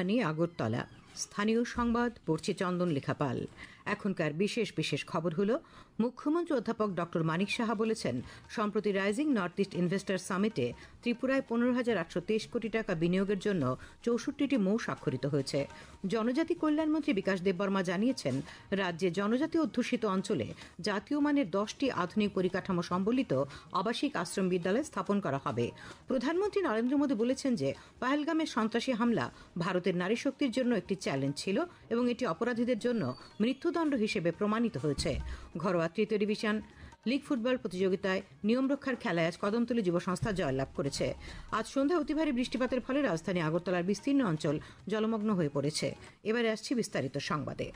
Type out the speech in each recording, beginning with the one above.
আকাশবাণী আগরতলা। স্থানীয় সংবাদ পড়ছে চন্দন লেখাপাল। এখনকার বিশেষ বিশেষ খবর হলো, মুখ্যমন্ত্রী অধ্যাপক ডক্টর মানিক সাহা বলেছেন, সম্প্রতি রাইজিং নর্থ ইস্ট ইনভেস্টার সামিটে ত্রিপুরায় 15,823 কোটি টাকা বিনিয়োগের জন্য 64টি মৌ স্বাক্ষরিত হয়েছে। জনজাতি কল্যাণমন্ত্রী বিকাশ দেববর্মা জানিয়েছেন, রাজ্যে জনজাতি অধ্যুষিত অঞ্চলে জাতীয় মানের 10টি আধুনিক পরিকাঠামো সম্বলিত আবাসিক আশ্রম বিদ্যালয় স্থাপন করা হবে। প্রধানমন্ত্রী নরেন্দ্র মোদী বলেছেন যে পাহেলগামের সন্ত্রাসী হামলা ভারতের নারী শক্তির জন্য একটি চ্যালেঞ্জ ছিল এবং এটি অপরাধীদের জন্য মৃত্যুদণ্ড হিসেবে প্রমাণিত হয়েছে। ঘরোয়া তৃতীয় ডিভিশন লীগ ফুটবল প্রতিযোগিতায় নিয়ম রক্ষার খেলায় আজ কদমতলী যুব সংস্থা জয়লাভ করেছে। আজ সন্ধ্যায় অতি ভারী বৃষ্টিপাতের ফলে রাজধানী আগরতলার বিস্তীর্ণ অঞ্চল জলমগ্ন হয়ে পড়েছে। এবারে আসছি বিস্তারিত সংবাদে।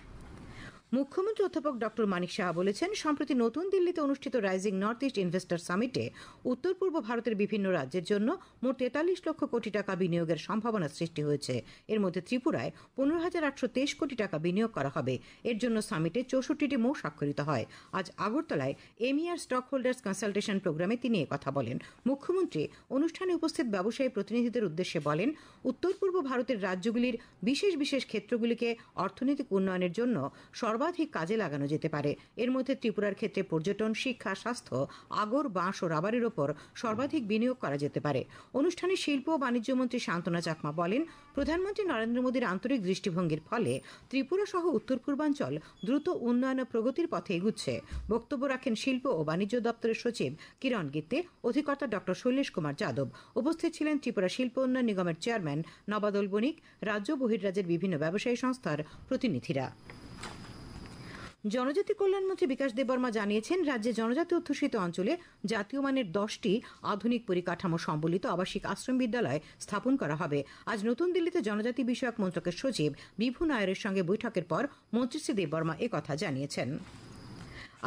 মুখ্যমন্ত্রী অধ্যাপক ডক্টর মানিক সাহা বলেছেন, সম্প্রতি নতুন দিল্লিতে অনুষ্ঠিত রাইজিং নর্থ ইস্ট ইনভেস্টার সামিটে উত্তর পূর্ব ভারতের বিভিন্ন রাজ্যের জন্য মোট 43 লক্ষ কোটি টাকা বিনিয়োগের সম্ভাবনা সৃষ্টি হয়েছে। এর মধ্যে ত্রিপুরায় 15,823 কোটি টাকা বিনিয়োগ করা হবে। এর জন্য সামিটে 64টি মৌ স্বাক্ষরিত হয়। আজ আগরতলায় এমিআর স্টক হোল্ডার্স কনসালটেশন প্রোগ্রামে তিনি কথা বলেন। মুখ্যমন্ত্রী অনুষ্ঠানে উপস্থিত ব্যবসায়ী প্রতিনিধিদের উদ্দেশ্যে বলেন, উত্তর পূর্ব ভারতের রাজ্যগুলির বিশেষ বিশেষ ক্ষেত্রগুলিকে অর্থনৈতিক উন্নয়নের জন্য সর্বাধিক কাজে লাগানো যেতে পারে। এর মধ্যে ত্রিপুরার ক্ষেত্রে পর্যটন, শিক্ষা, স্বাস্থ্য, আগর, বাঁশ ও রাবারের ওপর সর্বাধিক বিনিয়োগ করা যেতে পারে। অনুষ্ঠানে শিল্প ও বাণিজ্য মন্ত্রী শান্তনা চাকমা বলেন, প্রধানমন্ত্রী নরেন্দ্র মোদীর আন্তরিক দৃষ্টিভঙ্গির ফলে ত্রিপুরা সহ উত্তর পূর্বাঞ্চল দ্রুত উন্নয়ন ও প্রগতির পথে এগুচ্ছে। বক্তব্য রাখেন শিল্প ও বাণিজ্য দপ্তরের সচিব কিরণ গিত্তে, অধিকর্তা ডক্টর শৈলেশ কুমার যাদব। উপস্থিত ছিলেন ত্রিপুরা শিল্প উন্নয়ন নিগমের চেয়ারম্যান নবাদল বণিক, রাজ্য বহির্রাজ্যের বিভিন্ন ব্যবসায়ী সংস্থার প্রতিনিধিরা। জনজাতি কল্যাণমন্ত্রী বিকাশ দেববর্মা জানিয়েছেন, রাজ্যে জনজাতি অধ্যুষিত অঞ্চলে জাতীয় মানের 10টি আধুনিক পরিকাঠামো সম্বলিত আবাসিক আশ্রম বিদ্যালয় স্থাপন করা হবে। আজ নতুন দিল্লিতে জনজাতি বিষয়ক মন্ত্রকের সচিব বিভু নায়ারের সঙ্গে বৈঠকের পর মন্ত্রী শ্রী দেববর্মা একথা জানিয়েছেন।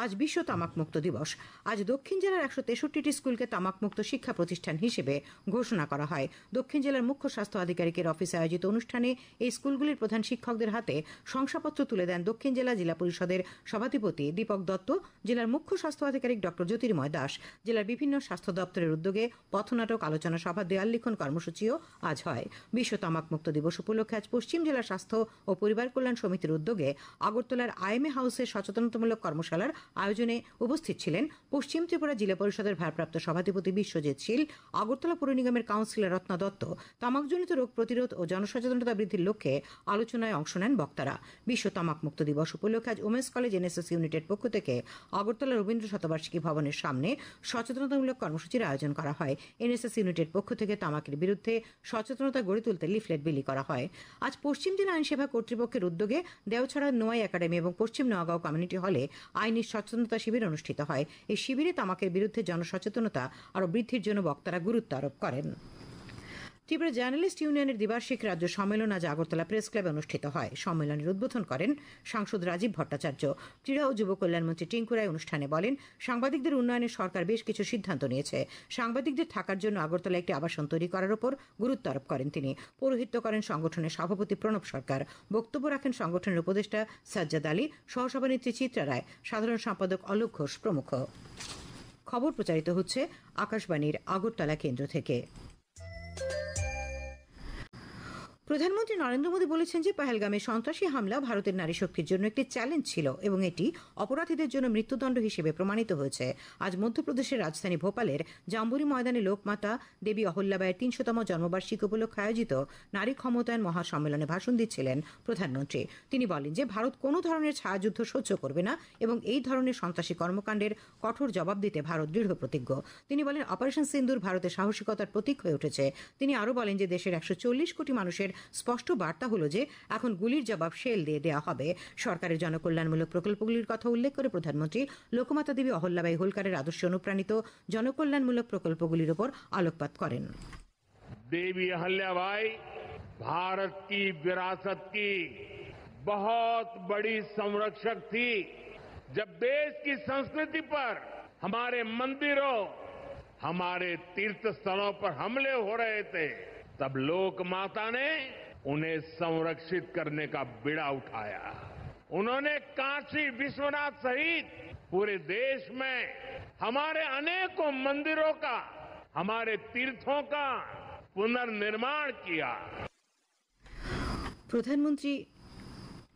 আজ বিশ্ব তামাকমুক্ত দিবস। আজ দক্ষিণ জেলার 163টি স্কুলকে তামাকমুক্ত শিক্ষা প্রতিষ্ঠান হিসেবে ঘোষণা করা হয়। দক্ষিণ জেলার মুখ্য স্বাস্থ্য আধিকারিকের অফিসে আয়োজিত অনুষ্ঠানে এই স্কুলগুলির প্রধান শিক্ষকদের হাতে শংসাপত্র তুলে দেন দক্ষিণ জেলা পরিষদের সভাধিপতি দীপক দত্ত, জেলার মুখ্য স্বাস্থ্য আধিকারিক ডক্টর জ্যোতির্ময় দাস। জেলার বিভিন্ন স্বাস্থ্য দপ্তরের উদ্যোগে পথনাটক, আলোচনা সভা, দেয়াল লিখন কর্মসূচিও আজ হয়। বিশ্ব তামাকমুক্ত দিবস উপলক্ষে আজ পশ্চিম জেলা স্বাস্থ্য ও পরিবার কল্যাণ সমিতির উদ্যোগে আগরতলার আইএমএ হাউসে সচেতনতামূলক কর্মশালার আয়োজনে উপস্থিত ছিলেন পশ্চিম ত্রিপুরা জেলা পরিষদের ভারপ্রাপ্ত সভাধিপতি বিশ্বজিৎ শীল, আগরতলা পৌর নিগমের কাউন্সিলর রত্না দত্ত। তামাকজনিত রোগ প্রতিরোধ ও জনসচেতনতা বৃদ্ধির লক্ষ্যে আলোচনায় অংশ নেন বক্তারা। বিশ্ব তামাকমুক্ত দিবস উপলক্ষে আজ উমেন্স কলেজ এনএসএস ইউনিটের পক্ষ থেকে আগরতলা রবীন্দ্র শতবার্ষিকী ভবনের সামনে সচেতনতামূলক কর্মসূচির আয়োজন করা হয়। এনএসএস ইউনিটের পক্ষ থেকে তামাকের বিরুদ্ধে সচেতনতা গড়ে তুলতে লিফলেট বিলি করা হয়। আজ পশ্চিম জেলা আইনসেবা কর্তৃপক্ষের উদ্যোগে দেওছড়া নোয়াই একাডেমি এবং পশ্চিম নোয়াগাঁও কমিউনিটি হলে আইনি সচেতনতা শিবির অনুষ্ঠিত হয়। এই শিবিরে তামাকের বিরুদ্ধে জনসচেতনতা আরও বৃদ্ধির জন্য বক্তারা গুরুত্ব আরোপ করেন। ত্রিপুরা জার্নালিস্ট ইউনিয়নের দ্বিবার্ষিক রাজ্য সম্মেলন আজ আগরতলা প্রেস ক্লাবে অনুষ্ঠিত হয়। সম্মেলনের উদ্বোধন করেন সাংসদ রাজীব ভট্টাচার্য। ক্রীড়া ও যুব কল্যাণমন্ত্রী টিঙ্কু রায় অনুষ্ঠানে বলেন, সাংবাদিকদের উন্নয়নে সরকার বেশ কিছু সিদ্ধান্ত নিয়েছে। সাংবাদিকদের থাকার জন্য আগরতলা একটি আবাসন তৈরি করার উপর গুরুত্ব আরোপ করেন তিনি। পৌরোহিত্য করেন সংগঠনের সভাপতি প্রণব সরকার। বক্তব্য রাখেন সংগঠনের উপদেষ্টা সাজ্জাদ আলী, সহসভানেত্রী চিত্রা রায়, সাধারণ সম্পাদক অলোক ঘোষ প্রমুখ। খবর প্রচারিত হচ্ছে আকাশবাণীর আগরতলা কেন্দ্র থেকে। প্রধানমন্ত্রী নরেন্দ্র মোদী বলেছেন যে পাহেলগামে সন্ত্রাসী হামলা ভারতের নারী শক্তির জন্য একটি চ্যালেঞ্জ ছিল এবং এটি অপরাধীদের জন্য মৃত্যুদণ্ড হিসেবে প্রমাণিত হয়েছে। আজ মধ্যপ্রদেশের রাজধানী ভোপালের জাম্বুরি ময়দানে লোকমাতা দেবী অহল্যাবাইয়ের 300তম জন্মবার্ষিকী উপলক্ষে আয়োজিত নারী ক্ষমতায়ন মহাসম্মেলনে ভাষণ দিচ্ছিলেন প্রধানমন্ত্রী। তিনি বলেন যে ভারত কোনো ধরনের ছায়াযুদ্ধ সহ্য করবে না এবং এই ধরনের সন্ত্রাসী কর্মকাণ্ডের কঠোর জবাব দিতে ভারত দৃঢ় প্রতিজ্ঞ। তিনি বলেন, অপারেশন সিন্দুর ভারতের সাহসিকতার প্রতীক হয়ে উঠেছে। তিনি আরও বলেন যে দেশের 140 কোটি মানুষের স্পষ্ট বার্তা হল যে এখন গুলির জবাব শেল দিয়ে দেওয়া হবে। সরকারের জনকল্যাণমূলক প্রকল্পগুলির কথা উল্লেখ করে প্রধানমন্ত্রী লোকমাতা দেবী অহল্যাবাই হোলকারের আদর্শে অনুপ্রাণিত জনকল্যাণমূলক প্রকল্পগুলির উপর আলোকপাত করেন। देवी अहल्याबाई भारत की विरासत की बहुत बड़ी संरक्षक थी। जब देश की संस्कृति पर, हमारे मंदिरों, हमारे तीर्थ स्थलों पर हमले हो रहे थे, तब लोक माता ने उन्हें संरक्षित करने का बीड़ा उठाया। उन्होंने काशी विश्वनाथ सहित पूरे देश में हमारे अनेकों मंदिरों का, हमारे तीर्थों का पुनर्निर्माण किया। প্রধানমন্ত্রী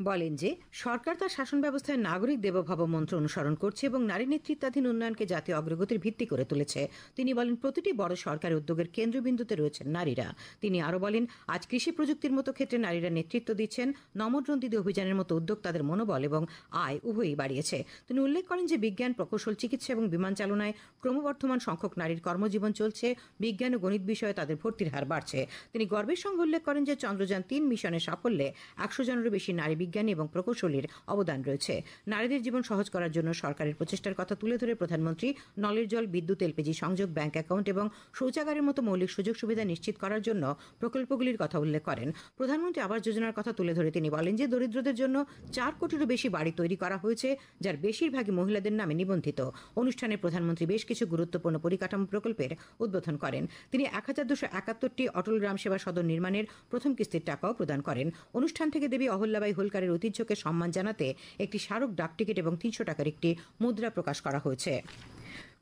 বলেন যে সরকার তার শাসন ব্যবস্থায় নাগরিক দেবভাব মন্ত্র অনুসরণ করছে এবং নারী নেতৃত্বাধীন উন্নয়নকে জাতীয় অগ্রগতির ভিত্তি করে তুলেছে। তিনি বলেন প্রতিটি বড় সরকারি উদ্যোগের কেন্দ্রবিন্দুতে রয়েছেন নারীরা। তিনি আরও বলেন আজ কৃষি প্রযুক্তির মতো ক্ষেত্রে নারীরা নেতৃত্ব দিচ্ছেন। নমোড্রোন দিদি অভিযানের মতো উদ্যোগ তাদের মনোবল এবং আয় উভয়ই বাড়িয়েছে। তিনি উল্লেখ করেন যে বিজ্ঞান, প্রকৌশল, চিকিৎসা এবং বিমান চালনায় ক্রমবর্ধমান সংখ্যক নারীর কর্মজীবন চলছে। বিজ্ঞান ও গণিত বিষয়ে তাদের ভর্তির হার বাড়ছে। তিনি গর্বের সঙ্গে উল্লেখ করেন যে চন্দ্রযান-3 মিশনের সাফল্যে 100 জনেরও বেশি নারী বিজ্ঞানী এবং প্রকৌশলীর অবদান রয়েছে। নারীদের জীবন সহজ করার জন্য সরকারের প্রচেষ্টার কথা তুলে ধরে প্রধানমন্ত্রী নলের জল, বিদ্যুৎ, এলপিজি সংযোগ, ব্যাংক অ্যাকাউন্ট এবং শৌচাগারের মতো মৌলিক সুযোগ সুবিধা নিশ্চিত করার জন্য প্রকল্পগুলির কথা উল্লেখ করেন। প্রধানমন্ত্রী আবাস যোজনার কথা তুলে ধরে তিনি বলেন যে দরিদ্রদের জন্য 4 কোটিরও বেশি বাড়ি তৈরি করা হয়েছে, যার বেশিরভাগই মহিলাদের নামে নিবন্ধিত। অনুষ্ঠানে প্রধানমন্ত্রী বেশ কিছু গুরুত্বপূর্ণ পরিকাঠামো প্রকল্পের উদ্বোধন করেন। তিনি 1271টি অটল গ্রাম সেবা সদন নির্মাণের প্রথম কিস্তির টাকাও প্রদান করেন। অনুষ্ঠান থেকে দেবী অহল্যাবাই হোলকারের ঐতিহ্যকে সম্মান জানাতে একটি স্মারক ডাকটিকিট এবং 300 টাকার একটি মুদ্রা প্রকাশ করা হয়েছে।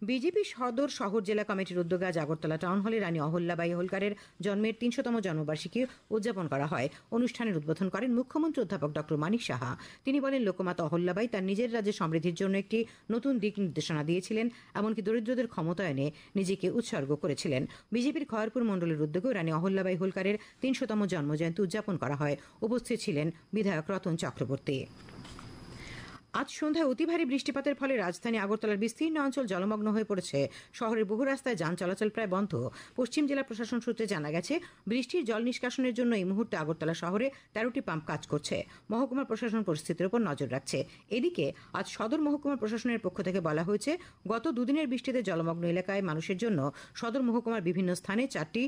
বিজেপি সদর শহর জেলা কমিটির উদ্যোগে আজ আগরতলা টাউন হলে রানী অহল্যাবাই হোলকারের জন্মের 300তম জন্মবার্ষিকী উদযাপন করা হয়। অনুষ্ঠানের উদ্বোধন করেন মুখ্যমন্ত্রী অধ্যাপক ডক্টর মানিক সাহা। তিনি বলেন লোকমাতা অহল্যাবাই তার নিজের রাজ্যের সমৃদ্ধির জন্য একটি নতুন দিক নির্দেশনা দিয়েছিলেন, এমনকি দরিদ্রদের ক্ষমতায়নে নিজেকে উৎসর্গ করেছিলেন। বিজেপির খয়রপুর মণ্ডলের উদ্যোগেও রানী অহল্যাবাই হোলকারের 300তম জন্মজয়ন্তী উদযাপন করা হয়। উপস্থিত ছিলেন বিধায়ক রতন চক্রবর্তী। আজ সন্ধ্যায় অতি ভারী বৃষ্টিপাতের ফলে রাজধানী আগরতলার বিস্তীর্ণ অঞ্চল জলমগ্ন হয়ে পড়েছে। শহরের বহু রাস্তায় যান চলাচল প্রায় বন্ধ। পশ্চিম জেলা প্রশাসন সূত্রে জানা গেছে বৃষ্টির জল নিষ্কাশনের জন্য এই মুহূর্তে আগরতলা শহরে 13টি পাম্প কাজ করছে। মহকুমা প্রশাসন পরিস্থিতির উপর নজর রাখছে। এদিকে আজ সদর মহকুমা প্রশাসনের পক্ষ থেকে বলা হয়েছে গত দুদিনের বৃষ্টিতে জলমগ্ন এলাকায় মানুষের জন্য সদর মহকুমার বিভিন্ন স্থানে 4টি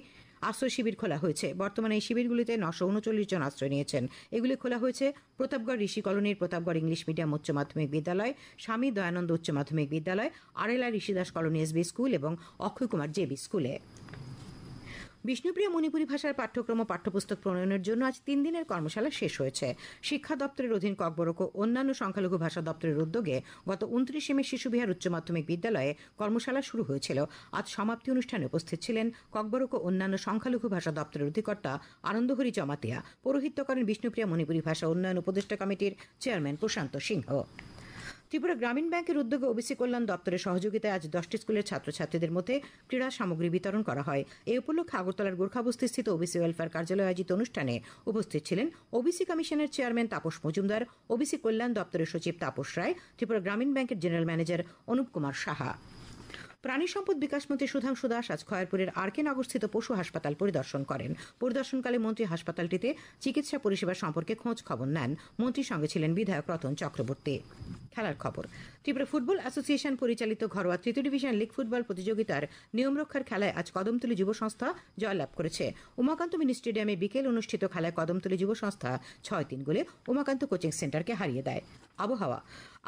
আশ্রয় শিবির খোলা হয়েছে। বর্তমানে এই শিবিরগুলিতে 939 জন আশ্রয় নিয়েছেন। এগুলি খোলা হয়েছে প্রতাপগড় ঋষি কলোনির প্রতাপগড় ইংলিশ মিডিয়াম উচ্চ মাধ্যমিক বিদ্যালয়, স্বামী দয়ানন্দ উচ্চ মাধ্যমিক বিদ্যালয়, আরেলা ঋষিদাস কলোনি এসবি স্কুল এবং অক্ষয় কুমার জেবি স্কুলে। বিষ্ণুপ্রিয়া মণিপুরী ভাষার পাঠ্যক্রম ও পাঠ্যপুস্তক প্রণয়নের জন্য আজ 3 দিনের কর্মশালা শেষ হয়েছে। শিক্ষা দপ্তরের অধীন ককবরক ও অন্যান্য সংখ্যালঘু ভাষা দপ্তরের উদ্যোগে গত 29 মে শিশুবিহার উচ্চ মাধ্যমিক বিদ্যালয়ে কর্মশালা শুরু হয়েছিল। আজ সমাপ্তি অনুষ্ঠানে উপস্থিত ছিলেন ককবরক ও অন্যান্য সংখ্যালঘু ভাষা দপ্তরের অধিকর্তা আনন্দহরি জমাতিয়া। পৌরোহিত্য করেন বিষ্ণুপ্রিয়া মণিপুরী ভাষা উন্নয়ন উপদেষ্টা কমিটির চেয়ারম্যান প্রশান্ত সিংহ। ত্রিপুরা গ্রামীণ ব্যাংকের উদ্যোগে ওবিসি কল্যাণ দপ্তরের সহযোগিতায় আজ 10টি স্কুলের ছাত্রছাত্রীদের মধ্যে ক্রীড়া সামগ্রী বিতরণ করা হয়। এই উপলক্ষে আগরতলার গোর্খাবস্তিস্থিত ওবিসি ওয়েলফেয়ার কার্যালয়ে আয়োজিত অনুষ্ঠানে উপস্থিত ছিলেন ওবিসি কমিশনের চেয়ারম্যান তাপস মজুমদার, ওবিসি কল্যাণ দপ্তরের সচিব তাপস রায়, ত্রিপুরা গ্রামীণ ব্যাংকের জেনারেল ম্যানেজার অনুপ কুমার সাহা। প্রাণী সম্পদ বিকাশ মন্ত্রী সুধাংশু দাস আজ খয়রপুরের আরকে নগরস্থিত পশু হাসপাতাল পরিদর্শন করেন। পরিদর্শনকালে মন্ত্রী হাসপাতালটিতে চিকিৎসা পরিষেবা সম্পর্কে খোঁজ খবর নেন। মন্ত্রীর সঙ্গে ছিলেন বিধায়ক রতন চক্রবর্তী। খেলার খবর। ত্রিপুরা ফুটবল অ্যাসোসিয়েশন পরিচালিত ঘরোয়া 3য় ডিভিশন লীগ ফুটবল প্রতিযোগিতার নিয়ম রক্ষার খেলায় আজ কদমতলী যুব সংস্থা জয়লাভ করেছে। উমাকান্ত মিনি স্টেডিয়ামে বিকেল অনুষ্ঠিত খেলায় কদমতলী যুব সংস্থা 6-3 গোলে উমাকান্ত কোচিং সেন্টারকে হারিয়ে দেয়। আবহাওয়া।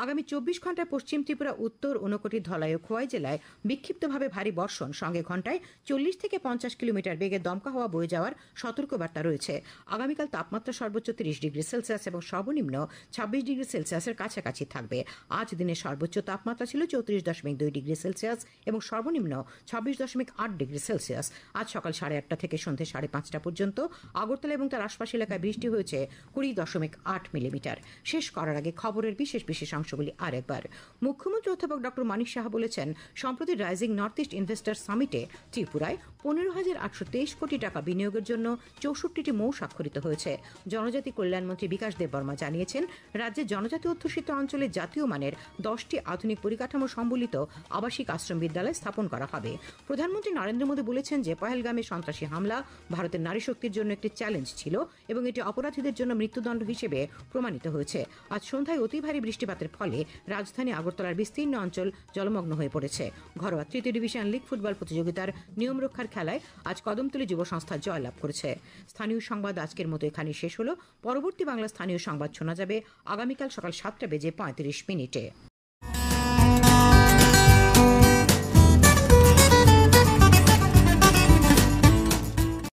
আগামী 24 ঘন্টায় পশ্চিম ত্রিপুরা, উত্তর ঊনকোটি, ধলাই ও খোয়াই জেলায় বিক্ষিপ্তভাবে ভারী বর্ষণ, সঙ্গে ঘন্টায় 40 থেকে 50 কিলোমিটার বেগে দমকা হাওয়া বয়ে যাওয়ার সতর্কবার্তা রয়েছে। আগামীকাল তাপমাত্রা সর্বোচ্চ 30 ডিগ্রি সেলসিয়াস এবং সর্বনিম্ন 26 ডিগ্রি সেলসিয়াসের কাছাকাছি থাকবে। আজ দিনের সর্বোচ্চ তাপমাত্রা ছিল 34.2 ডিগ্রি সেলসিয়াস এবং সর্বনিম্ন 26.8 ডিগ্রি সেলসিয়াস। আজ সকাল 8:30 থেকে সন্ধ্যে 5:30 পর্যন্ত আগরতলা এবং তার আশপাশ এলাকায় বৃষ্টি হয়েছে 20.8 মিলিমিটার। শেষ করার আগে খবরের বিশেষ অংশগুলি আরেকবার। মুখ্যমন্ত্রী অধ্যাপক ডক্টর মানিক সাহা বলেছেন সম্প্রতি রাইজিং নর্থ ইস্ট ইনভেস্টার সামিটে ত্রিপুরায় 15,823 কোটি টাকা বিনিয়োগের জন্য 64টি মৌ স্বাক্ষরিত হয়েছে। জনজাতি কল্যাণমন্ত্রী বিকাশ দেববর্মা জানিয়েছেন রাজ্যের জনজাতি অধ্যুষিত অঞ্চলে জাতীয় মানের 10টি আধুনিক পরিকাঠামো সম্বলিত আবাসিক আশ্রম বিদ্যালয় স্থাপন করা হবে। প্রধানমন্ত্রী নরেন্দ্র মোদী বলেছেন যে পহেলগামে সন্ত্রাসী হামলা ভারতের নারী শক্তির জন্য একটি চ্যালেঞ্জ ছিল এবং এটি অপরাধীদের জন্য মৃত্যুদণ্ড হিসেবে প্রমাণিত হয়েছে। আজ সন্ধ্যায় অতি ভারী বৃষ্টিপাতের ফলে রাজধানী আগরতলার বিস্তীর্ণ অঞ্চল জলমগ্ন হয়ে পড়েছে। ঘরোয়া 3য় ডিভিশন লীগ ফুটবল প্রতিযোগিতার নিয়ম রক্ষার খেলায় আজ কদমতলী যুব সংস্থা জয়লাভ করেছে। স্থানীয় সংবাদ আজকের মতো এখানে শেষ হলো। পরবর্তী বাংলা স্থানীয় সংবাদ শোনা যাবে আগামীকাল সকাল 7:35